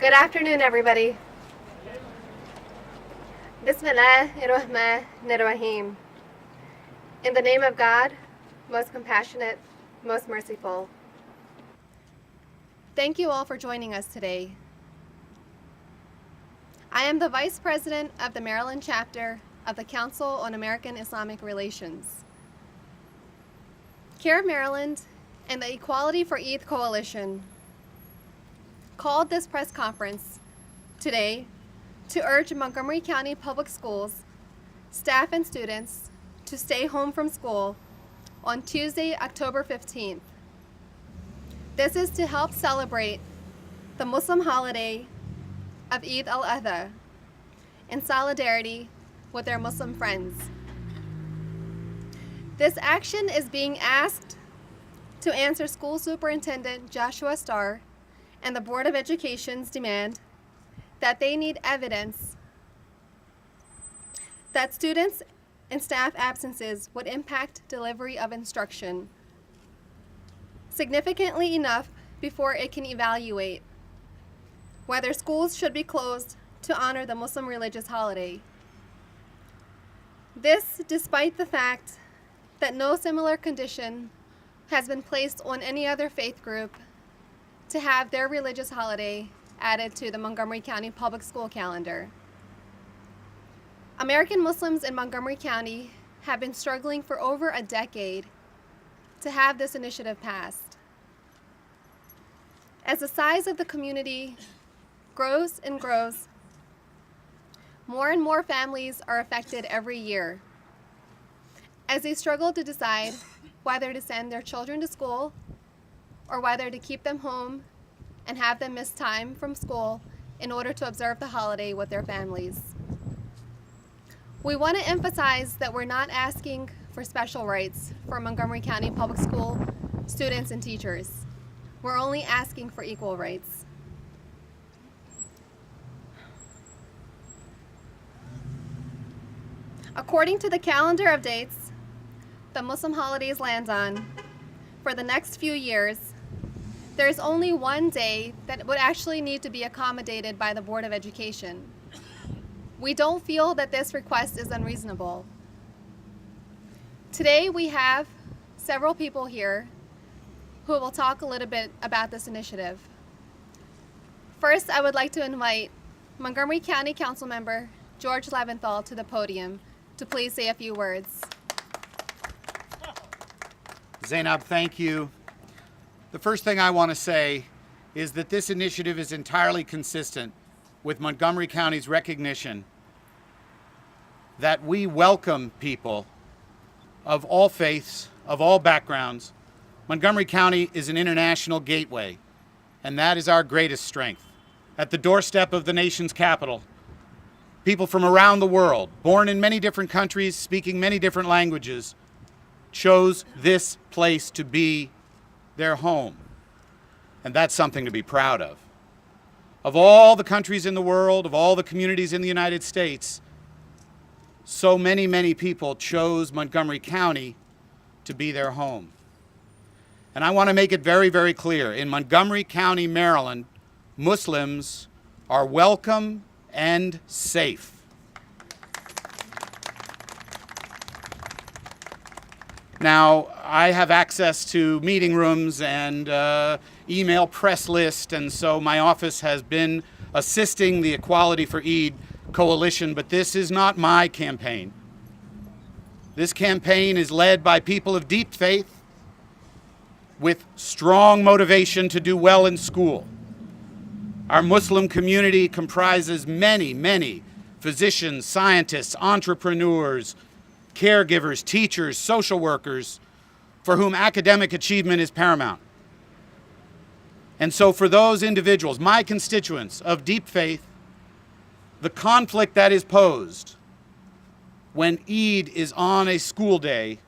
Good afternoon, everybody. Bismillahirrahmanirrahim. In the name of God, most compassionate, most merciful. Thank you all for joining us today. I am the Vice President of the Maryland chapter of the Council on American Islamic Relations. CARE Maryland and the Equality for Eid Coalition called this press conference today to urge Montgomery County Public Schools staff and students to stay home from school on Tuesday, October 15th. This is to help celebrate the Muslim holiday of Eid al-Adha in solidarity with their Muslim friends. This action is being asked to answer School Superintendent Joshua Starr and the Board of Education's demand that they need evidence that students and staff absences would impact delivery of instruction significantly enough before it can evaluate whether schools should be closed to honor the Muslim religious holiday. This despite the fact that no similar condition has been placed on any other faith group to have their religious holiday added to the Montgomery County Public School calendar. American Muslims in Montgomery County have been struggling for over a decade to have this initiative passed. As the size of the community grows and grows, more and more families are affected every year as they struggle to decide whether to send their children to school or whether to keep them home and have them miss time from school in order to observe the holiday with their families. We want to emphasize that we're not asking for special rights for Montgomery County Public School students and teachers. We're only asking for equal rights. According to the calendar of dates the Muslim holidays land on, for the next few years, there's only one day that would actually need to be accommodated by the Board of Education. We don't feel that this request is unreasonable. Today we have several people here who will talk a little bit about this initiative. First, I would like to invite Montgomery County Councilmember George Leventhal to the podium to please say a few words. Zainab, thank you. The first thing I want to say is that this initiative is entirely consistent with Montgomery County's recognition that we welcome people of all faiths, of all backgrounds. Montgomery County is an international gateway, and that is our greatest strength. At the doorstep of the nation's capital, people from around the world, born in many different countries, speaking many different languages, chose this place to be their home. And that's something to be proud of. Of all the countries in the world, of all the communities in the United States, so many, many people chose Montgomery County to be their home. And I want to make it very, very clear. In Montgomery County, Maryland, Muslims are welcome and safe. Now, I have access to meeting rooms and email press list, and so my office has been assisting the Equality for Eid Coalition, but this is not my campaign. This campaign is led by people of deep faith with strong motivation to do well in school. Our Muslim community comprises many, many physicians, scientists, entrepreneurs, caregivers, teachers, social workers, for whom academic achievement is paramount. And so for those individuals, my constituents of deep faith, the conflict that is posed when Eid is on a school day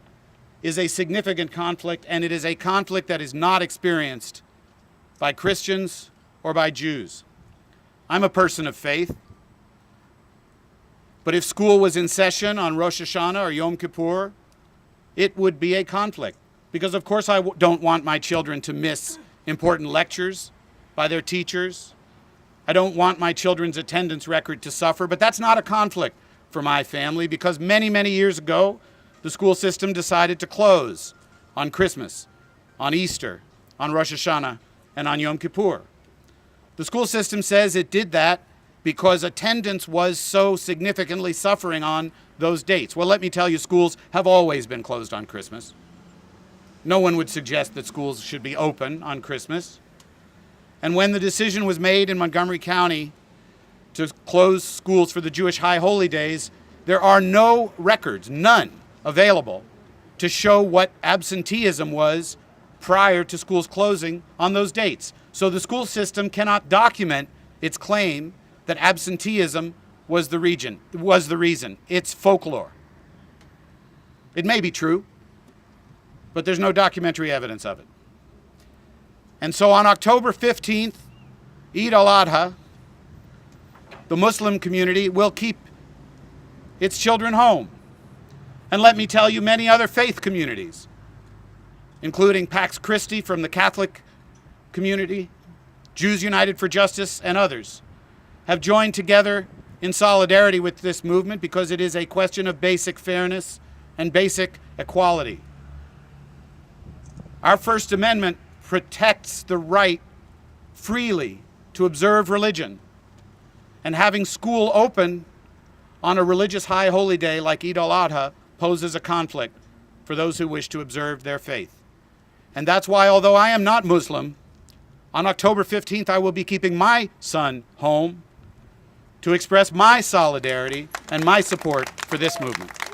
is a significant conflict, and it is a conflict that is not experienced by Christians or by Jews. I'm a person of faith. But if school was in session on Rosh Hashanah or Yom Kippur, it would be a conflict. Because of course I don't want my children to miss important lectures by their teachers, I don't want my children's attendance record to suffer, but that's not a conflict for my family because many, many years ago, the school system decided to close on Christmas, on Easter, on Rosh Hashanah, and on Yom Kippur. The school system says it did that because attendance was so significantly suffering on those dates. Well, let me tell you, schools have always been closed on Christmas. No one would suggest that schools should be open on Christmas. And when the decision was made in Montgomery County to close schools for the Jewish High Holy Days, there are no records, none, available to show what absenteeism was prior to schools closing on those dates. So the school system cannot document its claim that absenteeism was the reason. It's folklore. It may be true, but there's no documentary evidence of it. And so on October 15th, Eid al-Adha, the Muslim community will keep its children home. And let me tell you, many other faith communities, including Pax Christi from the Catholic community, Jews United for Justice, and others, have joined together in solidarity with this movement because it is a question of basic fairness and basic equality. Our First Amendment protects the right freely to observe religion. And having school open on a religious high holy day like Eid al-Adha poses a conflict for those who wish to observe their faith. And that's why, although I am not Muslim, on October 15th I will be keeping my son home to express my solidarity and my support for this movement.